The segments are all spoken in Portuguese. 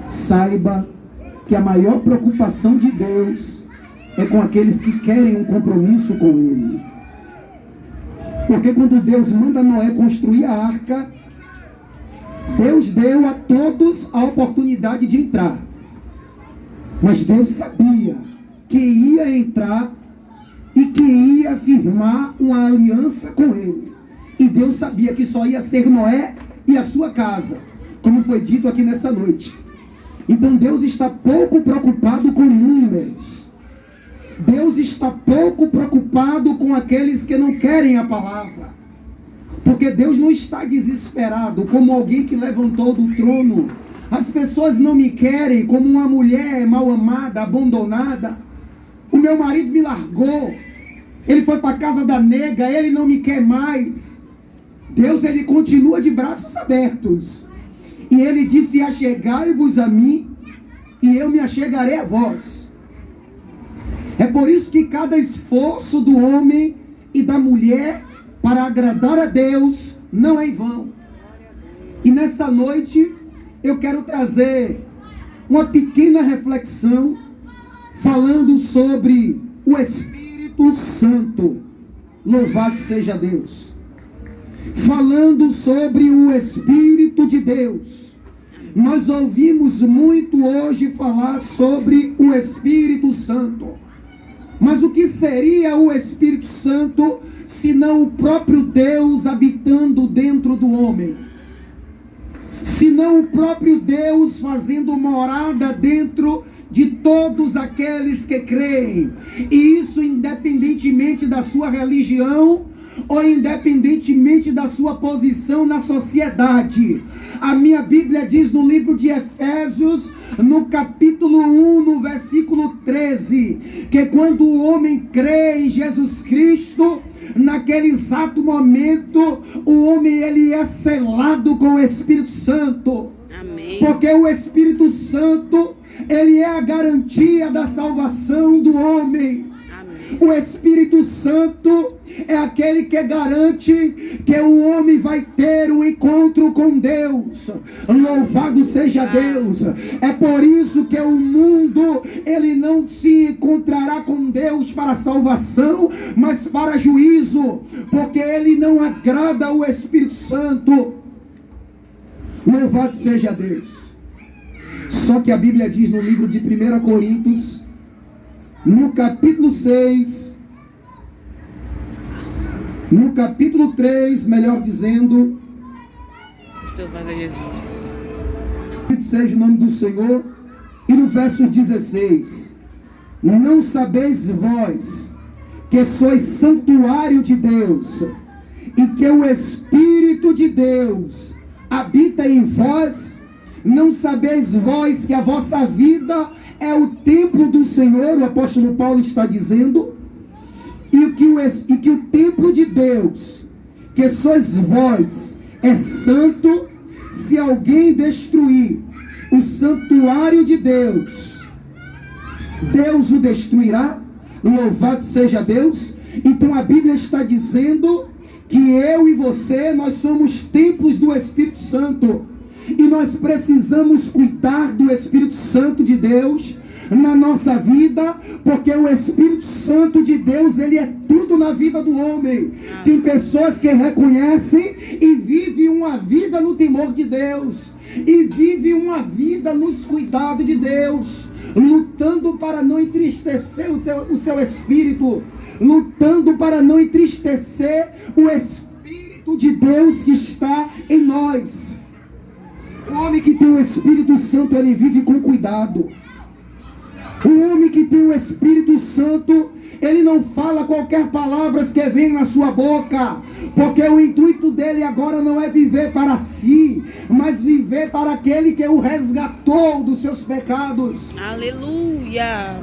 saiba que a maior preocupação de Deus é com aqueles que querem um compromisso com Ele. Porque quando Deus manda Noé construir a arca, Deus deu a todos a oportunidade de entrar. Mas Deus sabia que ia entrar e que ia firmar uma aliança com Ele. E Deus sabia que só ia ser Noé e a sua casa, como foi dito aqui nessa noite. Então Deus está pouco preocupado com números. Deus está pouco preocupado com aqueles que não querem a palavra. Porque Deus não está desesperado como alguém que levantou do trono. As pessoas não me querem, como uma mulher mal amada, abandonada. O meu marido me largou. Ele foi para a casa da nega, ele não me quer mais. Deus, ele continua de braços abertos. E ele disse: achegai-vos a mim, e eu me achegarei a vós. É por isso que cada esforço do homem e da mulher para agradar a Deus não é em vão. E nessa noite eu quero trazer uma pequena reflexão falando sobre o Espírito Santo. Louvado seja Deus. Falando sobre o Espírito de Deus. Nós ouvimos muito hoje falar sobre o Espírito Santo. Mas o que seria o Espírito Santo senão o próprio Deus habitando dentro do homem? Senão o próprio Deus fazendo morada dentro de todos aqueles que creem. E isso independentemente da sua religião ou independentemente da sua posição na sociedade. A minha Bíblia diz no livro de Efésios, no capítulo 1, no versículo 13, que quando o homem crê em Jesus Cristo, naquele exato momento, o homem ele é selado com o Espírito Santo. Amém. Porque o Espírito Santo, ele é a garantia da salvação do homem. O Espírito Santo é aquele que garante que o homem vai ter um encontro com Deus. Louvado seja Deus. É por isso que o mundo ele não se encontrará com Deus para salvação, mas para juízo, porque ele não agrada o Espírito Santo. Louvado seja Deus. Só que a Bíblia diz no livro de 1 Coríntios, no capítulo 6, no capítulo 3, melhor dizendo, Louvado a Jesus. seja o nome do Senhor, e no verso 16, não sabeis vós que sois santuário de Deus, e que o Espírito de Deus habita em vós? Não sabeis vós que a vossa vida é o templo do Senhor? O apóstolo Paulo está dizendo. E que o templo de Deus, que sois vós, é santo. Se alguém destruir o santuário de Deus, Deus o destruirá. Louvado seja Deus. Então a Bíblia está dizendo que eu e você, nós somos templos do Espírito Santo. E nós precisamos cuidar do Espírito Santo de Deus na nossa vida, porque o Espírito Santo de Deus, ele é tudo na vida do homem. Tem pessoas que reconhecem e vivem uma vida no temor de Deus, e vivem uma vida nos cuidados de Deus, lutando para não entristecer o seu espírito, lutando para não entristecer o Espírito de Deus que está em nós. O homem que tem o Espírito Santo, ele vive com cuidado. O homem que tem o Espírito Santo, ele não fala qualquer palavras que vem na sua boca, porque o intuito dele agora não é viver para si, mas viver para aquele que o resgatou dos seus pecados. Aleluia.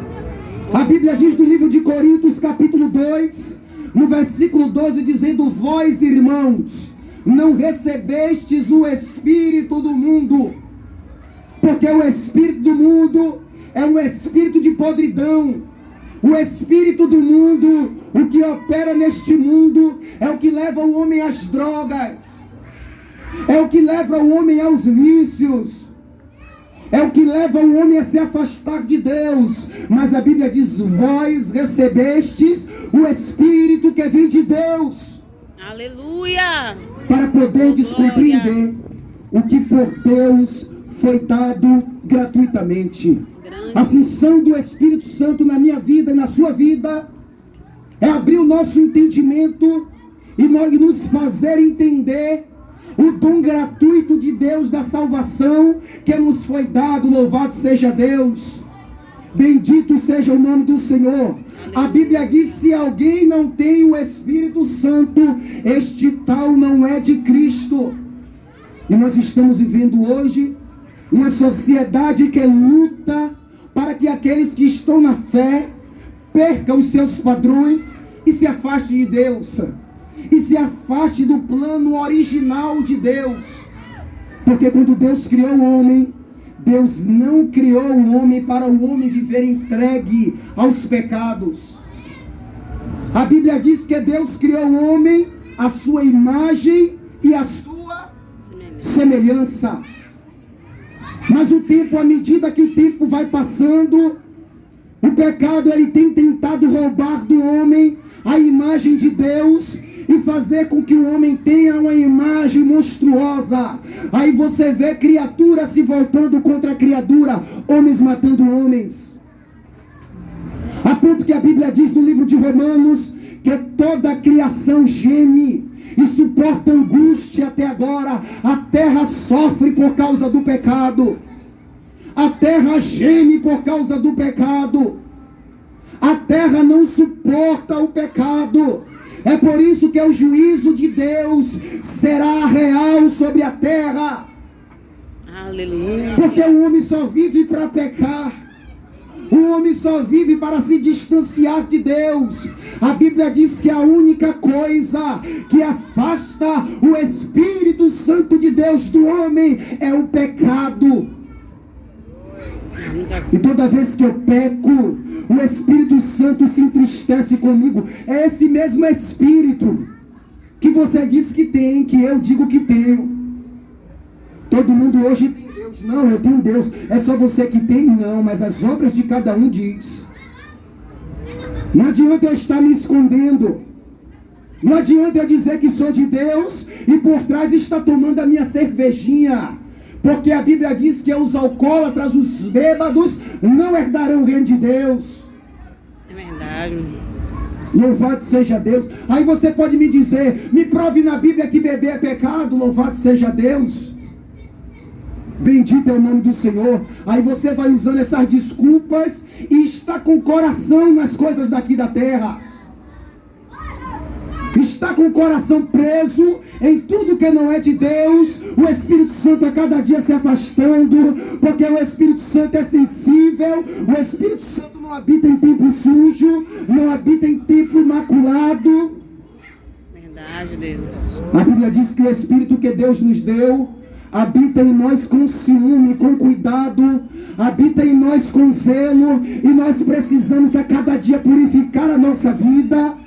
A Bíblia diz no livro de Coríntios, capítulo 2, no versículo 12, dizendo: vós, irmãos, não recebestes o Espírito do mundo, porque o Espírito do mundo é um espírito de podridão. O espírito do mundo, o que opera neste mundo, é o que leva o homem às drogas, é o que leva o homem aos vícios, é o que leva o homem a se afastar de Deus. Mas a Bíblia diz: vós recebestes o Espírito que vem de Deus. Aleluia. Para poderdes compreender o que por Deus foi dado gratuitamente. A função do Espírito Santo na minha vida e na sua vida é abrir o nosso entendimento e nos fazer entender o dom gratuito de Deus da salvação que nos foi dado. Louvado seja Deus, bendito seja o nome do Senhor. A Bíblia diz: se alguém não tem o Espírito Santo, este tal não é de Cristo. E nós estamos vivendo hoje uma sociedade que luta para que aqueles que estão na fé percam os seus padrões e se afaste de Deus, e se afaste do plano original de Deus. Porque quando Deus criou o homem, Deus não criou o homem para o homem viver entregue aos pecados. A Bíblia diz que Deus criou o homem à sua imagem e à sua semelhança. Mas o tempo, à medida que o tempo vai passando, o pecado ele tem tentado roubar do homem a imagem de Deus e fazer com que o homem tenha uma imagem monstruosa. Aí você vê criatura se voltando contra a criatura, homens matando homens. A ponto que a Bíblia diz no livro de Romanos que toda a criação geme e suporta angústia até agora. A terra sofre por causa do pecado. A terra geme por causa do pecado. A terra não suporta o pecado. É por isso que o juízo de Deus será real sobre a terra. Aleluia. Porque o homem só vive para pecar. O homem só vive para se distanciar de Deus. A Bíblia diz que a única coisa que afasta o Espírito Santo de Deus do homem é o pecado. E toda vez que eu peco, o Espírito Santo se entristece comigo. É esse mesmo Espírito que você diz que tem, que eu digo que tenho. Todo mundo hoje tem Deus. Não, eu tenho Deus. É só você que tem? Não, mas as obras de cada um diz. Não adianta eu estar me escondendo. Não adianta eu dizer que sou de Deus e por trás está tomando a minha cervejinha. Porque a Bíblia diz que os alcoólatras, os bêbados, não herdarão o reino de Deus. É verdade. Louvado seja Deus. Aí você pode me dizer: me prove na Bíblia que beber é pecado. Louvado seja Deus. Bendito é o nome do Senhor. Aí você vai usando essas desculpas e está com o coração nas coisas daqui da terra. Está com o coração preso em tudo que não é de Deus. O Espírito Santo a cada dia se afastando, porque o Espírito Santo é sensível. O Espírito Santo não habita em templo sujo, não habita em templo maculado. Verdade, Deus. A Bíblia diz que o Espírito que Deus nos deu habita em nós com ciúme, com cuidado, habita em nós com zelo, e nós precisamos a cada dia purificar a nossa vida.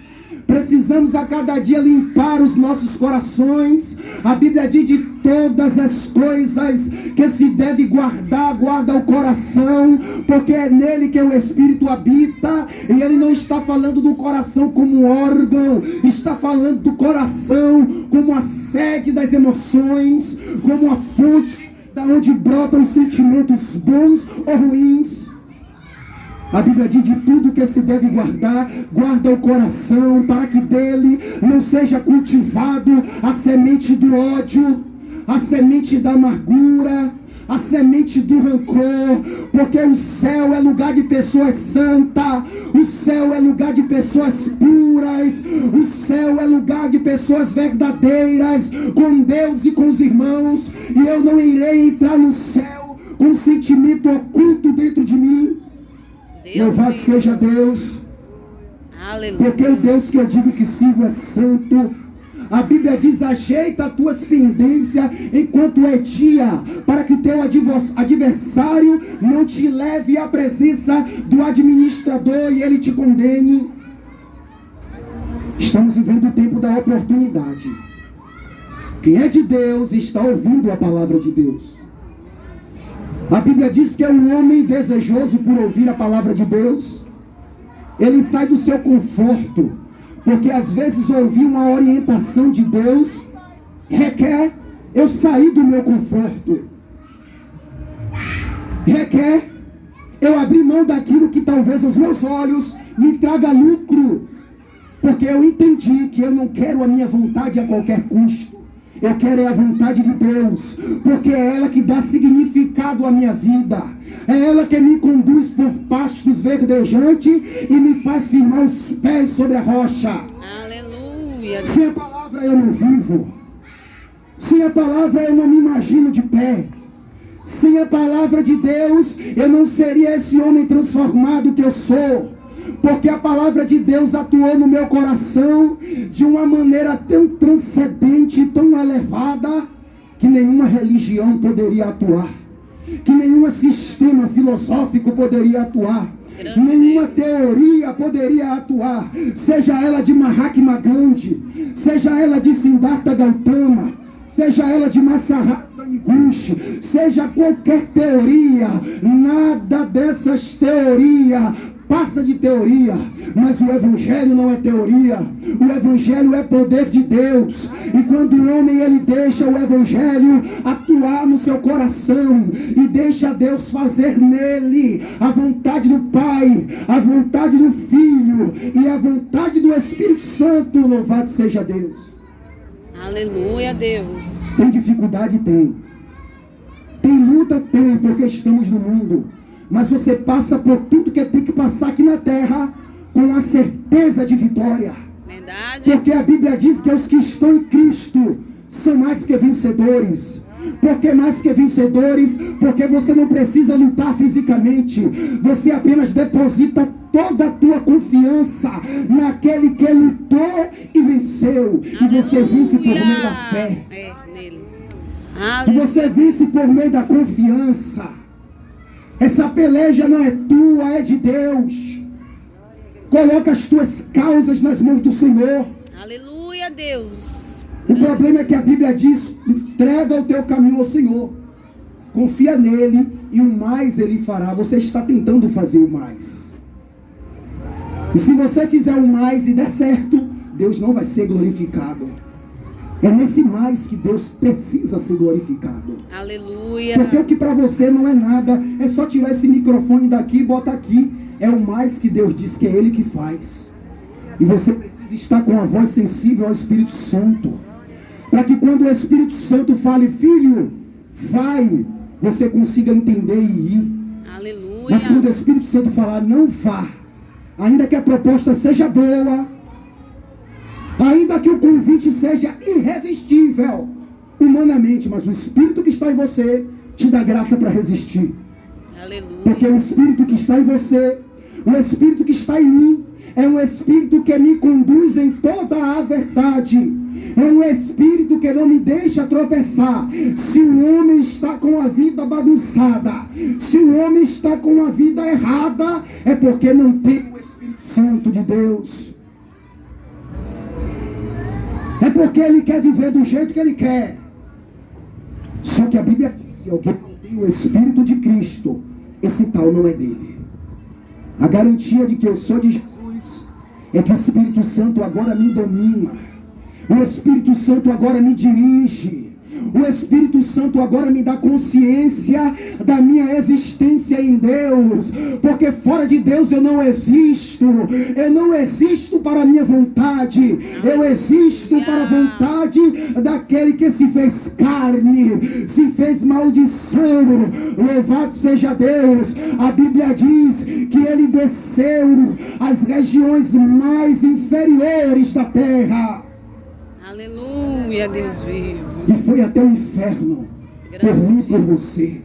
Precisamos a cada dia limpar os nossos corações. A Bíblia diz: de todas as coisas que se deve guardar, guarda o coração, porque é nele que o Espírito habita. E ele não está falando do coração como órgão, está falando do coração como a sede das emoções, como a fonte da onde brotam os sentimentos bons ou ruins. A Bíblia diz: de tudo que se deve guardar, guarda o coração, para que dele não seja cultivado a semente do ódio, a semente da amargura, a semente do rancor. Porque o céu é lugar de pessoas santas, o céu é lugar de pessoas puras, o céu é lugar de pessoas verdadeiras com Deus e com os irmãos. E eu não irei entrar no céu com um sentimento oculto dentro de mim. Louvado seja Deus. Aleluia. Porque o Deus que eu digo que sigo é santo. A Bíblia diz: ajeita as tuas pendências enquanto é dia, para que o teu adversário não te leve à presença do administrador e ele te condene. Estamos vivendo o tempo da oportunidade. Quem é de Deus está ouvindo a palavra de Deus. A Bíblia diz que é um homem desejoso por ouvir a palavra de Deus. Ele sai do seu conforto, porque às vezes ouvir uma orientação de Deus requer eu sair do meu conforto. Requer eu abrir mão daquilo que talvez os meus olhos me traga lucro, porque eu entendi que eu não quero a minha vontade a qualquer custo. Eu quero é a vontade de Deus, porque é ela que dá significado à minha vida. É ela que me conduz por pastos verdejantes e me faz firmar os pés sobre a rocha. Aleluia. Sem a palavra eu não vivo. Sem a palavra eu não me imagino de pé. Sem a palavra de Deus eu não seria esse homem transformado que eu sou. Porque a palavra de Deus atuou no meu coração de uma maneira tão transcendente, tão elevada, que nenhuma religião poderia atuar, que nenhum sistema filosófico poderia atuar, nenhuma teoria poderia atuar, seja ela de Mahatma Gandhi, seja ela de Siddhartha Gautama, seja ela de Masaharu Taniguchi, seja qualquer teoria, nada dessas teorias passa de teoria, mas o Evangelho não é teoria. O Evangelho é poder de Deus. E quando o homem ele deixa o Evangelho atuar no seu coração e deixa Deus fazer nele a vontade do Pai, a vontade do Filho e a vontade do Espírito Santo, louvado seja Deus. Aleluia, Deus. Tem dificuldade? Tem. Tem luta? Tem, porque estamos no mundo. Mas você passa por tudo que tem que passar aqui na terra com a certeza de vitória. Verdade. Porque a Bíblia diz que os que estão em Cristo são mais que vencedores. Por que mais que vencedores? Porque você não precisa lutar fisicamente. Você apenas deposita toda a tua confiança naquele que lutou e venceu. Aleluia. E você vence por meio da fé. É, nele. E você vence por meio da confiança. Essa peleja não é tua, é de Deus. Coloca as tuas causas nas mãos do Senhor. Aleluia, Deus. O problema é que a Bíblia diz: entrega o teu caminho ao Senhor. Confia nele e o mais ele fará. Você está tentando fazer o mais. E se você fizer o mais e der certo, Deus não vai ser glorificado. É nesse mais que Deus precisa ser glorificado. Aleluia. Porque o que para você não é nada, é só tirar esse microfone daqui e botar aqui. É o mais que Deus diz que é Ele que faz. E você precisa estar com a voz sensível ao Espírito Santo. Para que quando o Espírito Santo fale: filho, vai, você consiga entender e ir. Aleluia. Mas quando o Espírito Santo falar: não vá, ainda que a proposta seja boa, ainda que o convite seja irresistível humanamente, mas o Espírito que está em você te dá graça para resistir. Aleluia. Porque o Espírito que está em você, o Espírito que está em mim, é um Espírito que me conduz em toda a verdade. É um Espírito que não me deixa tropeçar. Se o homem está com a vida bagunçada, se o homem está com a vida errada, é porque não tem o Espírito Santo de Deus. É porque ele quer viver do jeito que ele quer. Só que a Bíblia diz: se alguém não tem o Espírito de Cristo, esse tal não é dele. A garantia de que eu sou de Jesus é que o Espírito Santo agora me domina. O Espírito Santo agora me dirige. O Espírito Santo agora me dá consciência da minha existência em Deus. Porque fora de Deus eu não existo. Eu não existo para a minha vontade. Eu existo para a vontade daquele que se fez carne, se fez maldição. Louvado seja Deus. A Bíblia diz que ele desceu às regiões mais inferiores da terra. Aleluia, Deus vivo. E foi até o inferno, por mim e por você.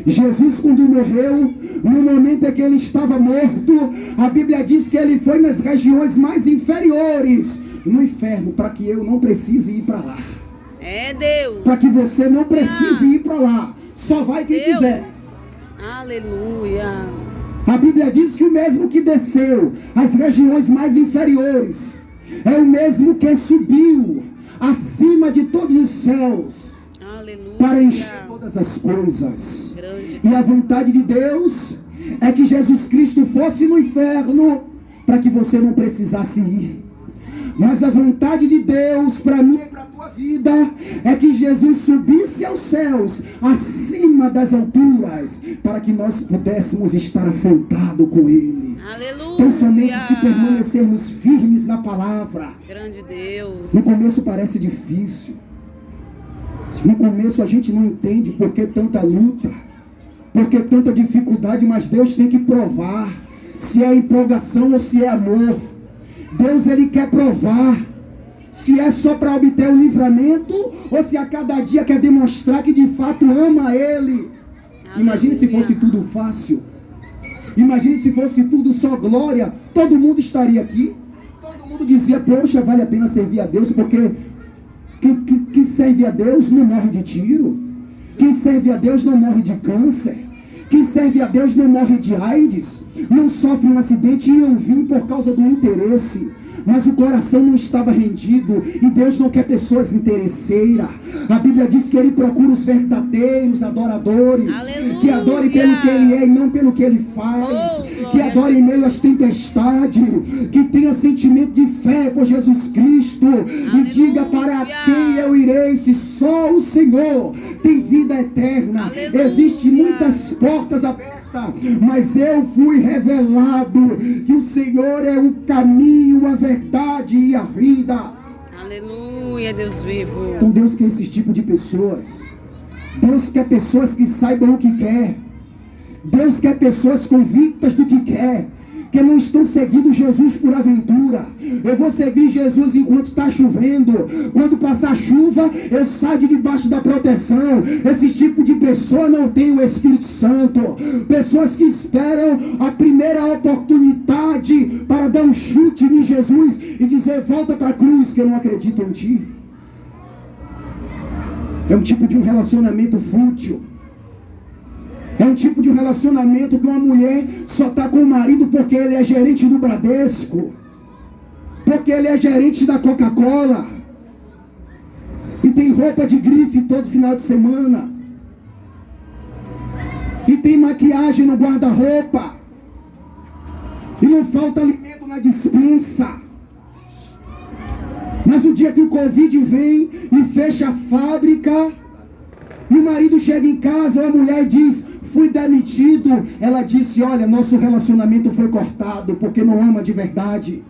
Jesus, quando morreu, no momento em que ele estava morto, a Bíblia diz que ele foi nas regiões mais inferiores, no inferno, para que eu não precise ir para lá. É Deus. Para que você não precise ir para lá. Só vai quem Deus. quiser. Aleluia. A Bíblia diz que o mesmo que desceu às regiões mais inferiores é o mesmo que subiu acima de todos os céus. Aleluia. para encher todas as coisas. Grande. E a vontade de Deus é que Jesus Cristo fosse no inferno para que você não precisasse ir. Mas a vontade de Deus para mim e para a tua vida é que Jesus subisse aos céus, acima das alturas, para que nós pudéssemos estar assentados com Ele. Aleluia. Então somente se permanecermos firmes na palavra. Grande Deus. No começo parece difícil. No começo a gente não entende por que tanta luta, por que tanta dificuldade, mas Deus tem que provar se é empolgação ou se é amor. Deus, Ele quer provar se é só para obter o livramento ou se a cada dia quer demonstrar que de fato ama Ele. Aleluia. Imagine se fosse tudo fácil. Imagine se fosse tudo só glória. Todo mundo estaria aqui. Todo mundo dizia, poxa, vale a pena servir a Deus, porque quem serve a Deus não morre de tiro. Quem serve a Deus não morre de câncer. Quem serve a Deus não morre de AIDS, não sofre um acidente e não vim por causa do interesse. Mas o coração não estava rendido, e Deus não quer pessoas interesseiras. A Bíblia diz que Ele procura os verdadeiros adoradores. Aleluia. Que adorem pelo que Ele é e não pelo que Ele faz. Que adorem em meio às tempestades, que tenha sentimento de fé por Jesus Cristo. Aleluia. E diga, para quem eu irei se só o Senhor tem vida eterna. Aleluia. Existem muitas portas abertas, mas eu fui revelado que o Senhor é o caminho, a verdade e a vida. Aleluia, Deus vivo. Então Deus quer esse tipo de pessoas. Deus quer pessoas que saibam o que quer. Deus quer pessoas convictas do que quer, que não estão seguindo Jesus por aventura. Eu vou seguir Jesus enquanto está chovendo. Quando passar chuva, eu saio de debaixo da proteção. Esse tipo de pessoa não tem o Espírito Santo. Pessoas que esperam a primeira oportunidade para dar um chute em Jesus e dizer, volta para a cruz, que eu não acredito em ti. É um tipo de um relacionamento fútil. É um tipo de um relacionamento que uma mulher só está com o marido porque ele é gerente do Bradesco, porque ele é gerente da Coca-Cola, e tem roupa de grife todo final de semana, e tem maquiagem no guarda-roupa, e não falta alimento na despensa. Mas o dia que o Covid vem e fecha a fábrica, e o marido chega em casa, a mulher diz, fui demitido. Ela disse, olha, nosso relacionamento foi cortado porque não ama de verdade.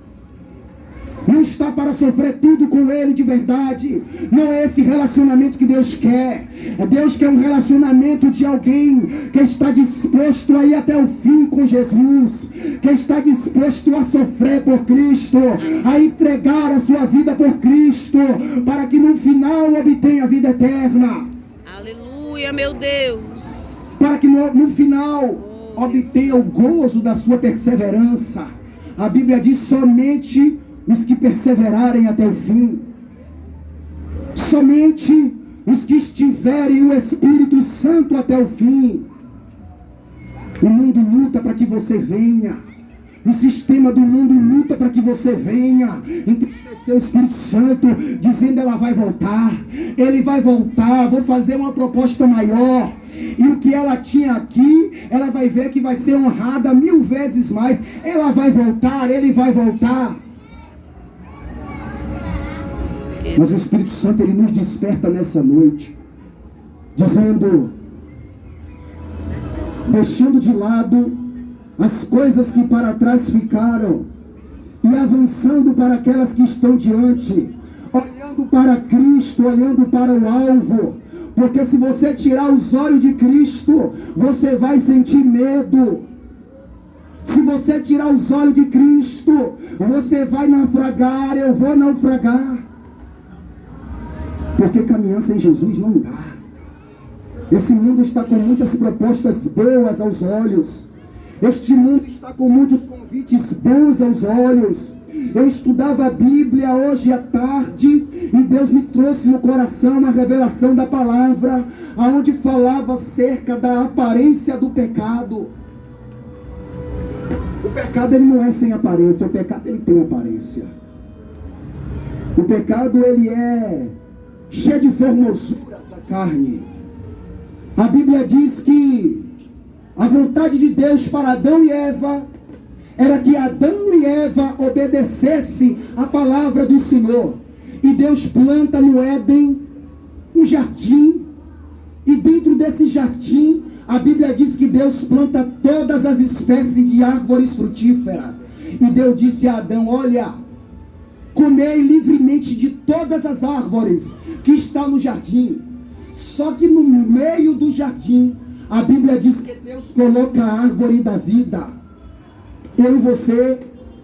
Não está para sofrer tudo com ele de verdade. Não é esse relacionamento que Deus quer. Deus quer um relacionamento de alguém que está disposto a ir até o fim com Jesus, que está disposto a sofrer por Cristo, a entregar a sua vida por Cristo, para que no final obtenha a vida eterna. Aleluia, meu Deus. Para que no final obtenha o gozo da sua perseverança. A Bíblia diz, somente os que perseverarem até o fim. Somente os que estiverem o Espírito Santo até o fim. O mundo luta para que você venha. O sistema do mundo luta para que você venha. Entristecer o Espírito Santo, dizendo, ela vai voltar. Ele vai voltar, vou fazer uma proposta maior. E o que ela tinha aqui, ela vai ver que vai ser honrada 1000 vezes mais. Ela vai voltar, ele vai voltar. Mas o Espírito Santo, ele nos desperta nessa noite, dizendo, deixando de lado as coisas que para trás ficaram e avançando para aquelas que estão diante, olhando para Cristo, olhando para o alvo. Porque se você tirar os olhos de Cristo, você vai sentir medo. Se você tirar os olhos de Cristo, você vai naufragar, eu vou naufragar. Porque caminhar sem Jesus não dá. Esse mundo está com muitas propostas boas aos olhos. Este mundo está com muitos convites bons aos olhos. Eu estudava a Bíblia hoje à tarde e Deus me trouxe no coração uma revelação da palavra, onde falava acerca da aparência do pecado. O pecado, ele não é sem aparência, o pecado, ele tem aparência. O pecado, ele é cheia de formosuras a carne. A Bíblia diz que a vontade de Deus para Adão e Eva era que Adão e Eva obedecessem a palavra do Senhor. E Deus planta no Éden um jardim. E dentro desse jardim, a Bíblia diz que Deus planta todas as espécies de árvores frutíferas. E Deus disse a Adão: olha, comei livremente de todas as árvores que estão no jardim. Só que no meio do jardim, a Bíblia diz que Deus coloca a árvore da vida. Eu e você,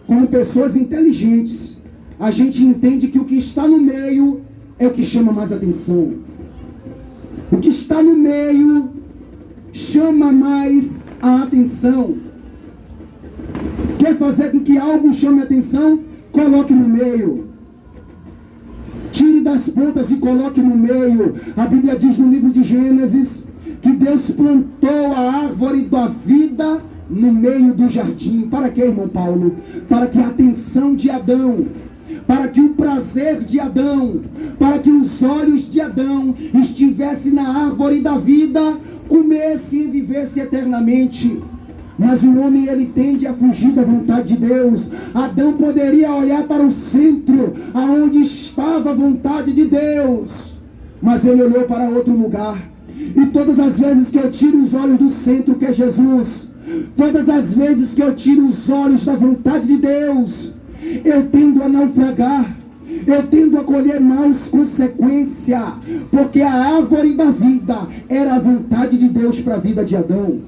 como pessoas inteligentes, a gente entende que o que está no meio é o que chama mais atenção. O que está no meio chama mais a atenção. Quer fazer com que algo chame a atenção? Coloque no meio. Tire das pontas e coloque no meio. A Bíblia diz no livro de Gênesis que Deus plantou a árvore da vida no meio do jardim. Para quê, irmão Paulo? Para que a atenção de Adão, para que o prazer de Adão, para que os olhos de Adão estivessem na árvore da vida, comesse e vivesse eternamente. Mas o homem, ele tende a fugir da vontade de Deus. Adão poderia olhar para o centro, aonde estava a vontade de Deus, mas ele olhou para outro lugar. E todas as vezes que eu tiro os olhos do centro, que é Jesus, todas as vezes que eu tiro os olhos da vontade de Deus, eu tendo a naufragar, eu tendo a colher maus consequências, porque a árvore da vida era a vontade de Deus para a vida de Adão.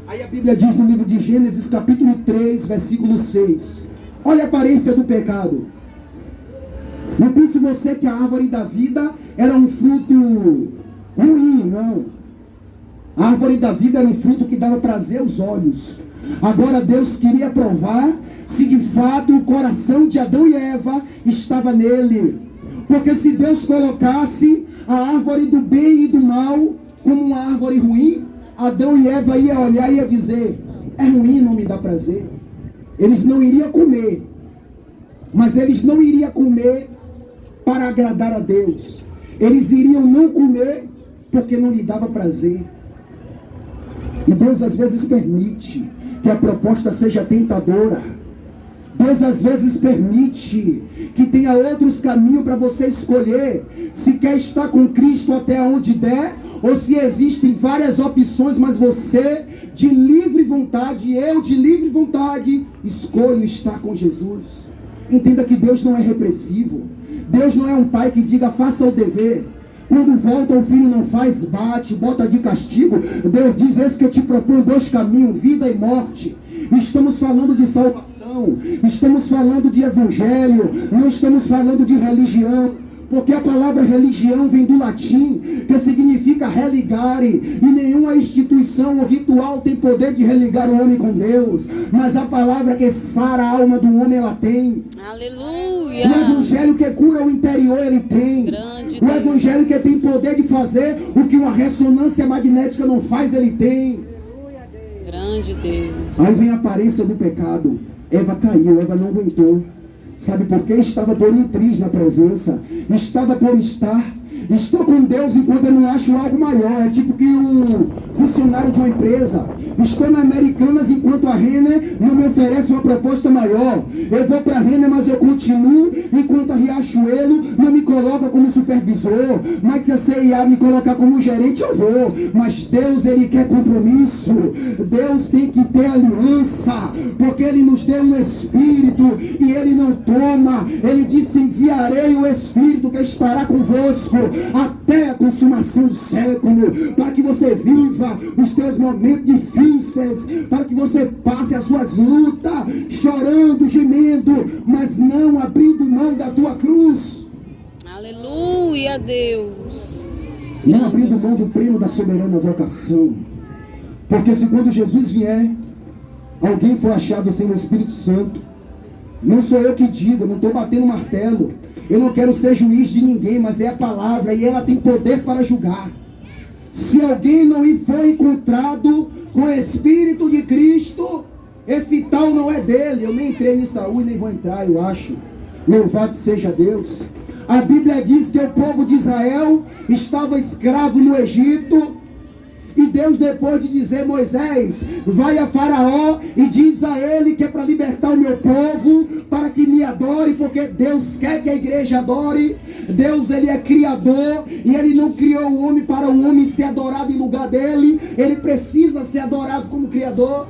Aí a Bíblia diz no livro de Gênesis, capítulo 3, versículo 6. Olha a aparência do pecado. Não pense você que a árvore da vida era um fruto ruim, não. A árvore da vida era um fruto que dava prazer aos olhos. Agora Deus queria provar se de fato o coração de Adão e Eva estava nele. Porque se Deus colocasse a árvore do bem e do mal como uma árvore ruim, Adão e Eva iam olhar e iam dizer: é ruim, não me dá prazer. Eles não iriam comer, mas eles não iriam comer para agradar a Deus. Eles iriam não comer porque não lhe dava prazer. E Deus às vezes permite que a proposta seja tentadora. Deus às vezes permite que tenha outros caminhos para você escolher. Se quer estar com Cristo até onde der, ou se existem várias opções, mas você de livre vontade, eu de livre vontade, escolho estar com Jesus. Entenda que Deus não é repressivo. Deus não é um pai que diga: faça o dever. Quando volta o filho não faz, bate, bota de castigo. Deus diz: eis que eu te proponho dois caminhos, vida e morte. Estamos falando de salvação, estamos falando de evangelho, não estamos falando de religião. Porque a palavra religião vem do latim, que significa religare, e nenhuma instituição ou ritual tem poder de religar o homem com Deus, mas a palavra que sara a alma do homem, ela tem. Aleluia. O evangelho que cura o interior, ele tem. Grande o evangelho que tem poder de fazer o que uma ressonância magnética não faz, ele tem. Grande Deus. Aí vem a aparência do pecado. Eva caiu, Eva não aguentou. Sabe por quê? Estava por um triz na presença. Estava por estar. Estou com Deus enquanto eu não acho algo maior. É tipo que um funcionário de uma empresa. Estou na Americanas enquanto a Renner não me oferece uma proposta maior. Eu vou para a Renner, mas eu continuo enquanto a Riachuelo não me coloca como supervisor. Mas se a CIA me colocar como gerente, eu vou. Mas Deus, ele quer compromisso. Deus tem que ter aliança, porque ele nos deu um Espírito e ele não toma. Ele disse: enviarei o Espírito que estará convosco até a consumação do século, para que você viva os teus momentos difíceis, para que você passe as suas lutas chorando, gemendo, mas não abrindo mão da tua cruz. Aleluia, Deus. Não abrindo mão do prêmio da soberana vocação. Porque se quando Jesus vier, alguém for achado sem o Espírito Santo, não sou eu que digo, não estou batendo martelo. Eu não quero ser juiz de ninguém, mas é a palavra e ela tem poder para julgar. Se alguém não for encontrado com o Espírito de Cristo, esse tal não é dele. Eu nem entrei nisso aí, nem vou entrar, eu acho. Louvado seja Deus. A Bíblia diz que o povo de Israel estava escravo no Egito. E Deus, depois de dizer: Moisés, vai a Faraó e diz a ele que é para libertar o meu povo, para que me adore, porque Deus quer que a igreja adore. Deus, ele é criador, e ele não criou o homem para o homem ser adorado em lugar dele. Ele precisa ser adorado como criador.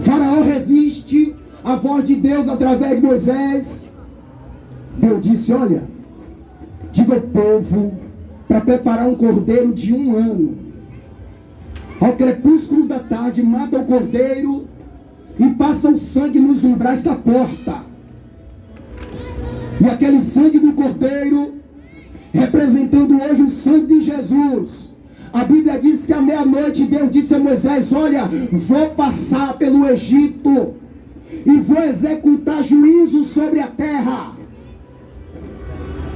Faraó resiste à voz de Deus através de Moisés. Deus disse: olha, diga ao povo para preparar um cordeiro de 1 ano. Ao crepúsculo da tarde, mata o cordeiro e passa o sangue nos umbrais da porta. E aquele sangue do cordeiro, representando hoje o sangue de Jesus. A Bíblia diz que à meia-noite Deus disse a Moisés: olha, vou passar pelo Egito e vou executar juízo sobre a terra.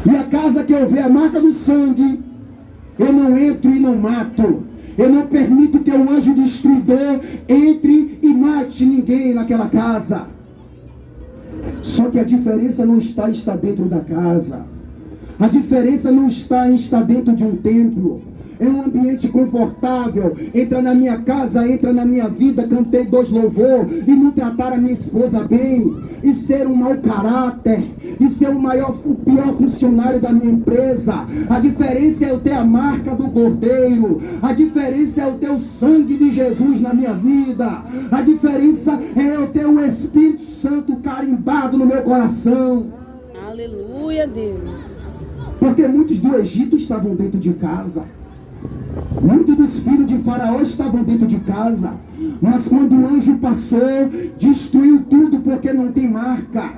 E a casa que eu ver a marca do sangue, eu não entro e não mato. Eu não permito que o anjo destruidor entre e mate ninguém naquela casa. Só que a diferença não está dentro da casa. A diferença não está em estar dentro de um templo. É um ambiente confortável. Entra na minha casa, entra na minha vida. Cantei 2 louvor e não tratar a minha esposa bem, e ser um mau caráter, e ser o pior funcionário da minha empresa. A diferença é eu ter a marca do cordeiro. A diferença é eu ter o sangue de Jesus na minha vida. A diferença é eu ter o Espírito Santo carimbado no meu coração. Aleluia, Deus. Porque muitos do Egito estavam dentro de casa. Muitos dos filhos de Faraó estavam dentro de casa. Mas quando o anjo passou, destruiu tudo porque não tem marca.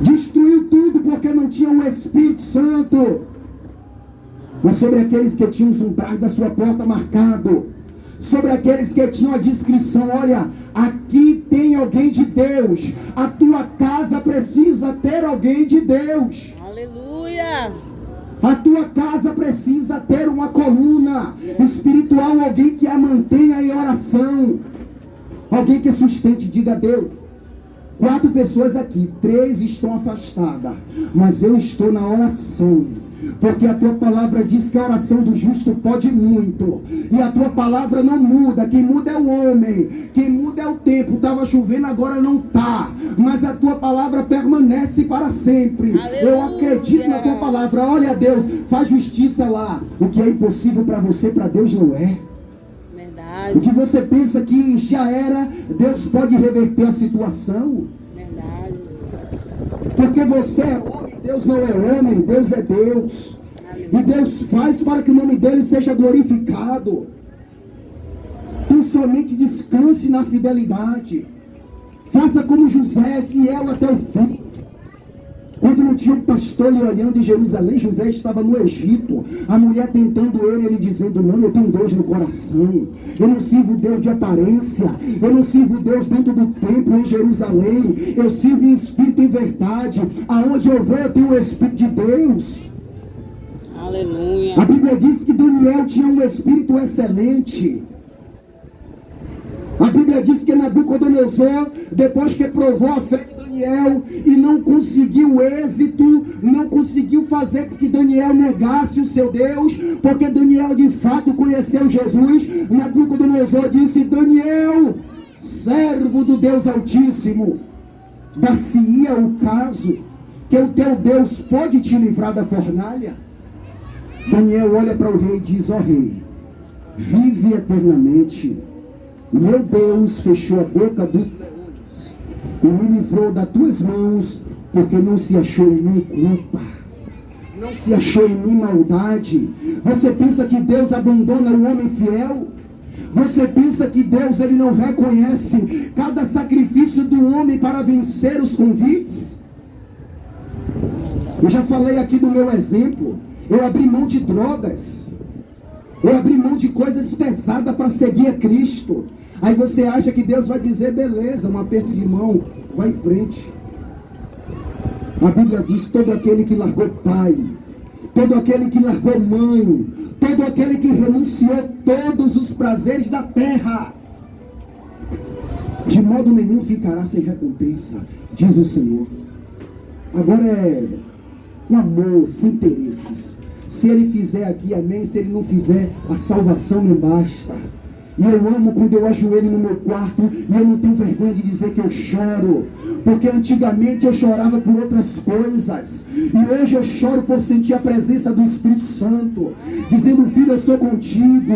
Destruiu tudo porque não tinha o Espírito Santo. Mas sobre aqueles que tinham os umbrais da sua porta marcado, sobre aqueles que tinham a descrição: olha, aqui tem alguém de Deus. A tua casa precisa ter alguém de Deus. Aleluia. A tua casa precisa ter uma coluna espiritual, alguém que a mantenha em oração, alguém que sustente. Diga a Deus: 4 pessoas aqui, 3 estão afastadas, mas eu estou na oração, porque a tua palavra diz que a oração do justo pode muito, e a tua palavra não muda. Quem muda é o homem, quem muda é o tempo. Estava chovendo, agora não está, mas a tua palavra permanece para sempre. Aleluia. Eu acredito na tua palavra. Olha, Deus, faz justiça lá. O que é impossível para você, para Deus não é. Verdade. O que você pensa que já era, Deus pode reverter a situação. Verdade. Porque você é homem, Deus não é homem, Deus é Deus. E Deus faz para que o nome dele seja glorificado. Então somente descanse na fidelidade. Faça como José, fiel até o fim. Quando não tinha um pastor lhe olhando em Jerusalém, José estava no Egito. A mulher tentando ele dizendo: não, eu tenho Deus no coração. Eu não sirvo Deus de aparência. Eu não sirvo Deus dentro do templo em Jerusalém. Eu sirvo em espírito e em verdade. Aonde eu vou, eu tenho o Espírito de Deus. Aleluia. A Bíblia diz que Daniel tinha um espírito excelente. A Bíblia diz que Nabucodonosor, depois que provou a fé de Daniel e não conseguiu êxito, não conseguiu fazer com que Daniel negasse o seu Deus, porque Daniel de fato conheceu Jesus, Nabucodonosor disse: Daniel, servo do Deus Altíssimo, dar-se-ia o caso que o teu Deus pode te livrar da fornalha? Daniel olha para o rei e diz: ó rei, vive eternamente. Meu Deus fechou a boca dos leões e me livrou das tuas mãos, porque não se achou em mim culpa, não se achou em mim maldade. Você pensa que Deus abandona o homem fiel? Você pensa que Deus ele não reconhece cada sacrifício do homem para vencer os convites? Eu já falei aqui do meu exemplo. Eu abri mão de drogas, eu abri mão de coisas pesadas para seguir a Cristo. Aí você acha que Deus vai dizer: beleza, um aperto de mão, vai em frente. A Bíblia diz: todo aquele que largou pai, todo aquele que largou mãe, todo aquele que renunciou todos os prazeres da terra, de modo nenhum ficará sem recompensa, diz o Senhor. Agora é um amor sem interesses. Se ele fizer aqui, amém. Se ele não fizer, a salvação me basta. E eu amo quando eu ajoelho no meu quarto e eu não tenho vergonha de dizer que eu choro. Porque antigamente eu chorava por outras coisas. E hoje eu choro por sentir a presença do Espírito Santo. Dizendo, filho, eu sou contigo.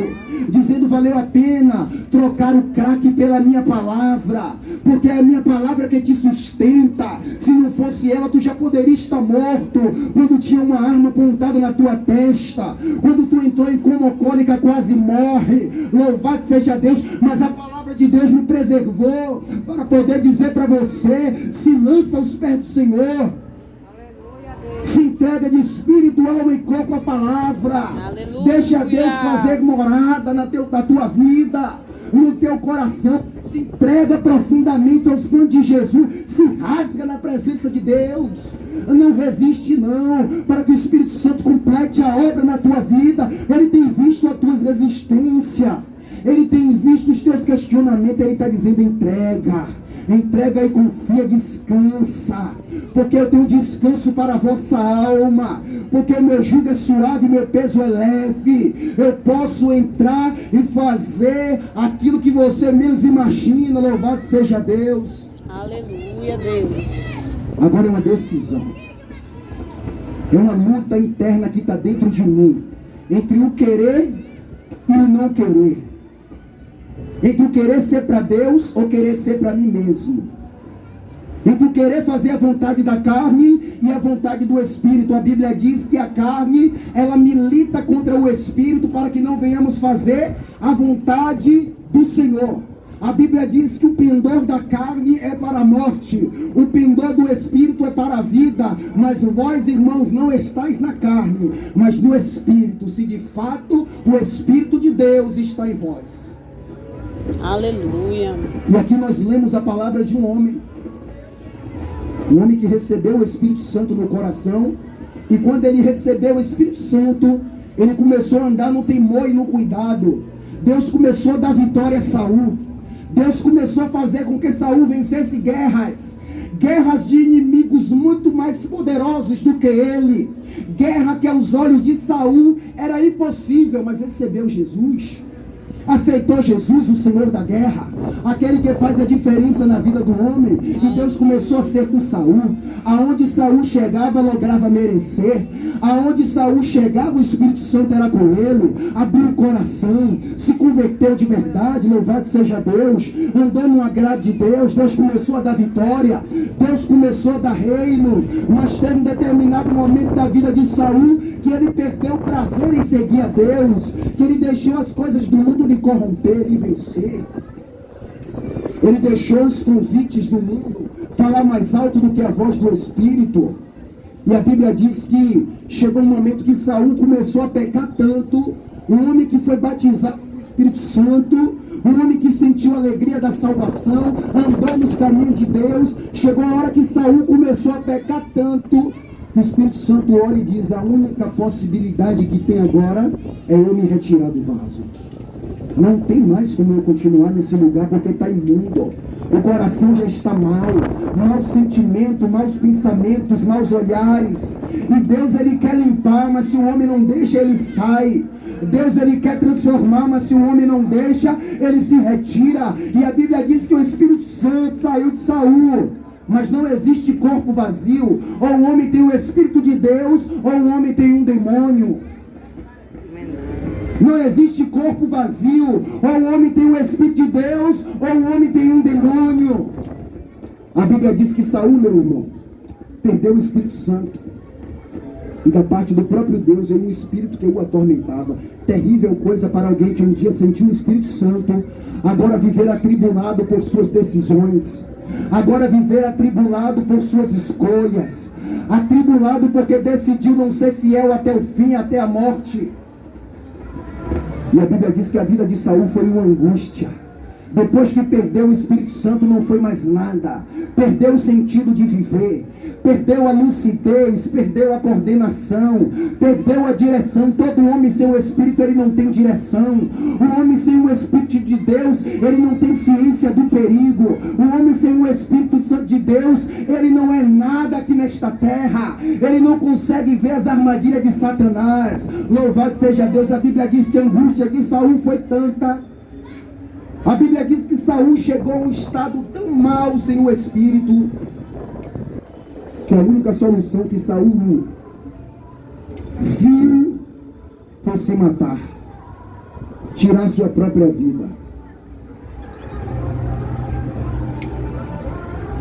Dizendo, valeu a pena trocar o crack pela minha palavra. Porque é a minha palavra que te sustenta. Se não fosse ela, tu já poderia estar morto. Quando tinha uma arma apontada na tua testa. Quando tu entrou em coma alcoólica, quase morre. Louvado seja Deus, mas a palavra de Deus me preservou para poder dizer para você, se lança aos pés do Senhor, se entrega de espírito, alma e corpo à palavra. Aleluia. Deixa Deus fazer morada na tua vida, no teu coração. Se entrega profundamente aos planos de Jesus, se rasga na presença de Deus. Não resiste não, para que o Espírito Santo complete a obra na tua vida. Ele tem visto as tuas resistências, ele tem visto os teus questionamentos. Ele está dizendo, entrega e confia, descansa, porque eu tenho descanso para a vossa alma, porque o meu jugo é suave, meu peso é leve. Eu posso entrar e fazer aquilo que você menos imagina. Louvado seja Deus. Aleluia, Deus. Agora é uma decisão, é uma luta interna que está dentro de mim, entre o querer e o não querer, entre o querer ser para Deus ou querer ser para mim mesmo, entre o querer fazer a vontade da carne e a vontade do Espírito. A Bíblia diz que a carne, ela milita contra o Espírito para que não venhamos fazer a vontade do Senhor. A Bíblia diz que o pendor da carne é para a morte, o pendor do Espírito é para a vida. Mas vós, irmãos, não estáis na carne, mas no Espírito, se de fato o Espírito de Deus está em vós. Aleluia. E aqui nós lemos a palavra de um homem que recebeu o Espírito Santo no coração. E quando ele recebeu o Espírito Santo, ele começou a andar no temor e no cuidado. Deus começou a dar vitória a Saul. Deus começou a fazer com que Saul vencesse guerras de inimigos muito mais poderosos do que ele. Guerra que aos olhos de Saul era impossível, mas recebeu Jesus. Aceitou Jesus, o Senhor da guerra, aquele que faz a diferença na vida do homem. E Deus começou a ser com Saul. Aonde Saul chegava, lograva merecer. Aonde Saul chegava, o Espírito Santo era com ele. Abriu o coração, se converteu de verdade. Louvado seja Deus. Andou no agrado de Deus. Deus começou a dar vitória, Deus começou a dar reino. Mas teve um determinado momento da vida de Saul que ele perdeu o prazer em seguir a Deus, que ele deixou as coisas do mundo lhe corromper e vencer. Ele deixou os convites do mundo falar mais alto do que a voz do Espírito. E a Bíblia diz que chegou um momento que Saul começou a pecar tanto. Um homem que foi batizado no Espírito Santo, um homem que sentiu a alegria da salvação, andou nos caminhos de Deus. Chegou a hora que Saul começou a pecar tanto, o Espírito Santo olha e diz, a única possibilidade que tem agora é eu me retirar do vaso. Não tem mais como eu continuar nesse lugar, porque está imundo. O coração já está mal. Mau sentimento, maus pensamentos, maus olhares. E Deus, Ele quer limpar, mas se o homem não deixa, ele sai. Deus, Ele quer transformar, mas se o homem não deixa, ele se retira. E a Bíblia diz que o Espírito Santo saiu de Saul. Mas não existe corpo vazio. Ou o homem tem o Espírito de Deus, ou o homem tem um demônio. Não existe corpo vazio. Ou o homem tem o Espírito de Deus, ou o homem tem um demônio. A Bíblia diz que Saul, meu irmão, perdeu o Espírito Santo. E da parte do próprio Deus veio um espírito que o atormentava. Terrível coisa para alguém que um dia sentiu o Espírito Santo, agora viver atribulado por suas decisões, agora viver atribulado por suas escolhas, atribulado porque decidiu não ser fiel até o fim, até a morte. E a Bíblia diz que a vida de Saul foi uma angústia. Depois que perdeu o Espírito Santo, não foi mais nada. Perdeu o sentido de viver. Perdeu a lucidez, perdeu a coordenação, perdeu a direção. Todo homem sem o Espírito, ele não tem direção. O homem sem o Espírito de Deus, ele não tem ciência do perigo. O homem sem o Espírito Santo de Deus, ele não é nada aqui nesta terra. Ele não consegue ver as armadilhas de Satanás. Louvado seja Deus. A Bíblia diz que a angústia de Saul foi tanta. A Bíblia diz que Saul chegou a um estado tão mau sem o Espírito, que a única solução que Saul viu foi se matar, tirar sua própria vida.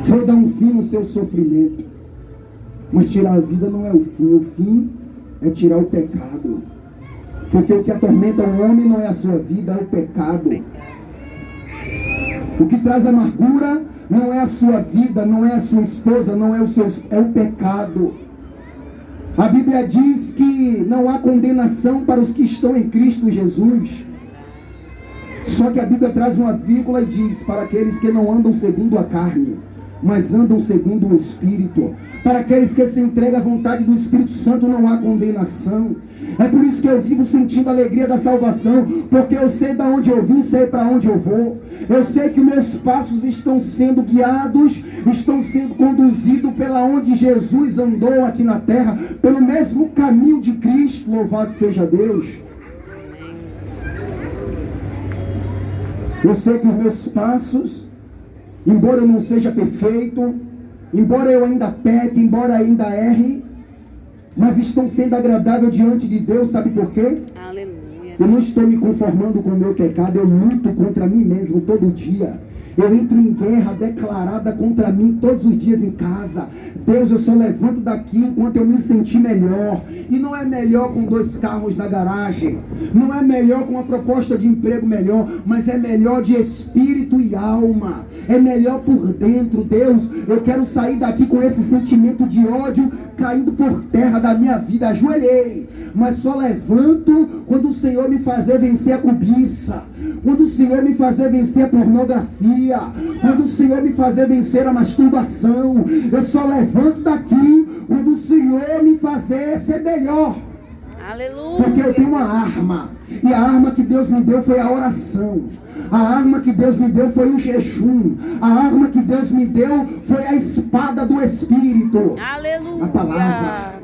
Foi dar um fim no seu sofrimento. Mas tirar a vida não é o fim é tirar o pecado. Porque o que atormenta o homem não é a sua vida, é o pecado. O que traz amargura não é a sua vida, não é a sua esposa, não é é o pecado. A Bíblia diz que não há condenação para os que estão em Cristo Jesus. Só que a Bíblia traz uma vírgula e diz: para aqueles que não andam segundo a carne, mas andam segundo o Espírito. Para aqueles que se entregam à vontade do Espírito Santo, não há condenação. É por isso que eu vivo sentindo a alegria da salvação, porque eu sei de onde eu vim, sei para onde eu vou. Eu sei que meus passos estão sendo guiados, estão sendo conduzidos pela onde Jesus andou aqui na terra, pelo mesmo caminho de Cristo. Louvado seja Deus. Eu sei que os meus passos, embora eu não seja perfeito, embora eu ainda peque, embora ainda erre, mas estão sendo agradáveis diante de Deus. Sabe por quê? Aleluia. Eu não estou me conformando com o meu pecado, eu luto contra mim mesmo todo dia. Eu entro em guerra declarada contra mim todos os dias em casa. Deus, eu só levanto daqui enquanto eu me sentir melhor. E não é melhor com 2 carros na garagem. Não é melhor com uma proposta de emprego melhor. Mas é melhor de espírito e alma. É melhor por dentro. Deus, eu quero sair daqui com esse sentimento de ódio caindo por terra da minha vida. Ajoelhei, mas só levanto quando o Senhor me fazer vencer a cobiça. Quando o Senhor me fazer vencer a pornografia. Quando o Senhor me fazer vencer a masturbação. Eu só levanto daqui quando o Senhor me fazer ser melhor. Aleluia. Porque eu tenho uma arma. E a arma que Deus me deu foi a oração. A arma que Deus me deu foi o jejum. A arma que Deus me deu foi a espada do Espírito. Aleluia. A palavra.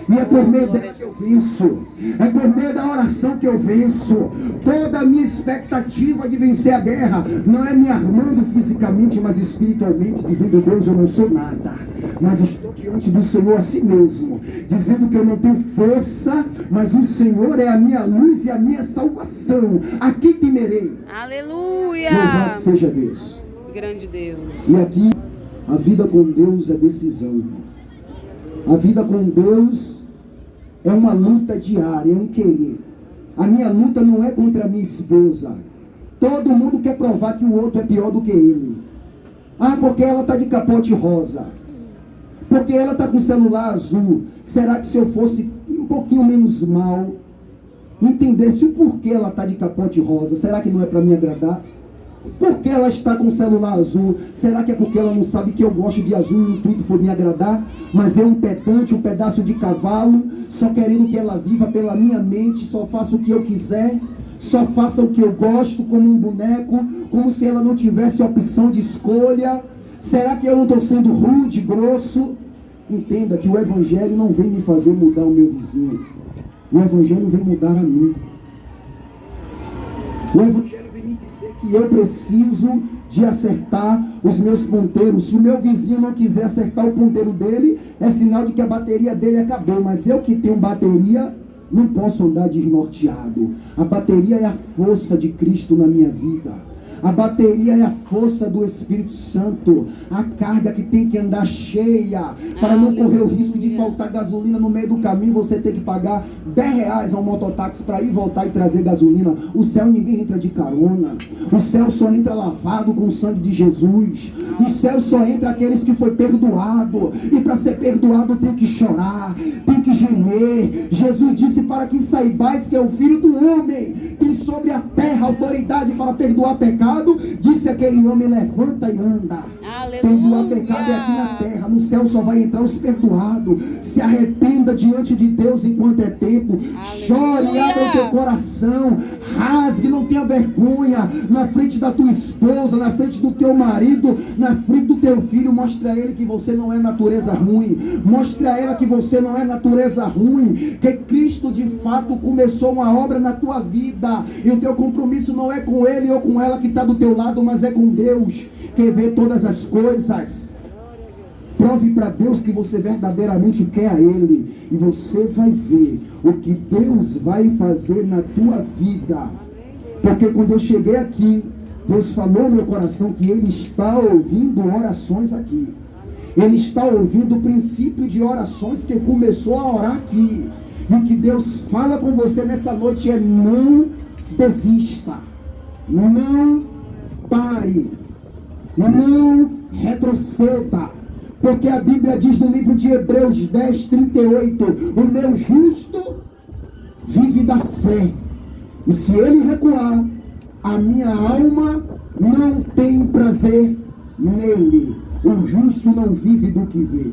E é por meio dela que eu venço. É por meio da oração que eu venço. Toda a minha expectativa de vencer a guerra não é me armando fisicamente, mas espiritualmente, dizendo: Deus, eu não sou nada, mas estou diante do Senhor a si mesmo, dizendo que eu não tenho força, mas o Senhor é a minha luz e a minha salvação. A quem temerei? Aleluia. Louvado seja Deus. Grande Deus. E aqui, a vida com Deus é decisão. A vida com Deus é uma luta diária, é um querer. A minha luta não é contra a minha esposa. Todo mundo quer provar que o outro é pior do que ele. Ah, porque ela está de capote rosa. Porque ela está com celular azul. Será que se eu fosse um pouquinho menos mal, entendesse o porquê ela está de capote rosa, será que não é para me agradar? Por que ela está com o celular azul? Será que é porque ela não sabe que eu gosto de azul e o intuito foi me agradar? Mas é um pedante, um pedaço de cavalo, só querendo que ela viva pela minha mente, só faça o que eu quiser, só faça o que eu gosto, como um boneco, como se ela não tivesse opção de escolha. Será que eu não estou sendo rude, grosso? Entenda que o Evangelho não vem me fazer mudar o meu vizinho. O Evangelho vem mudar a mim. O Evangelho vem me dizer que eu preciso de acertar os meus ponteiros. Se o meu vizinho não quiser acertar o ponteiro dele, é sinal de que a bateria dele acabou. Mas eu que tenho bateria, não posso andar desnorteado. A bateria é a força de Cristo na minha vida. A bateria é a força do Espírito Santo. A carga que tem que andar cheia, para não correr o risco de faltar gasolina no meio do caminho. Você tem que pagar R$10 ao mototáxi para ir voltar e trazer gasolina. O céu ninguém entra de carona. O céu só entra lavado com o sangue de Jesus. O céu só entra aqueles que foi perdoado. E para ser perdoado tem que chorar, tem que gemer. Jesus disse: para que saibais que é o Filho do Homem tem sobre a terra autoridade para perdoar pecado, Disse aquele homem: levanta e anda. Perdoar pecado é aqui na terra. No céu só vai entrar os perdoados. Se arrependa diante de Deus enquanto é tempo. Chore e abra o teu coração. Rasgue, não tenha vergonha. Na frente da tua esposa, na frente do teu marido, na frente do teu filho. Mostre a ele que você não é natureza ruim. Mostre a ela que você não é natureza ruim. Que Cristo de fato começou uma obra na tua vida. E o teu compromisso não é com ele ou com ela que está do teu lado, mas é com Deus, que vê todas as coisas. Prove para Deus que você verdadeiramente quer a Ele, e você vai ver o que Deus vai fazer na tua vida. Porque quando eu cheguei aqui, Deus falou no meu coração que Ele está ouvindo orações aqui. Ele está ouvindo o princípio de orações que começou a orar aqui. E o que Deus fala com você nessa noite é: não desista, não pare, não retroceda. Porque a Bíblia diz no livro de Hebreus 10:38: o meu justo vive da fé, e se ele recuar, a minha alma não tem prazer nele. O justo não vive do que vê.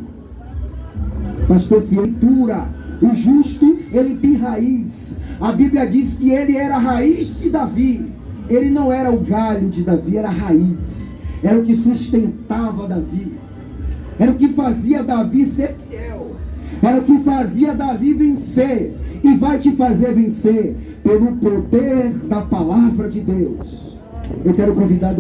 Pastor Feitura, o justo, ele tem raiz. A Bíblia diz que ele era a raiz de Davi. Ele não era o galho de Davi, era a raiz. Era o que sustentava Davi. Era o que fazia Davi ser fiel. Era o que fazia Davi vencer. E vai te fazer vencer pelo poder da palavra de Deus. Eu quero convidar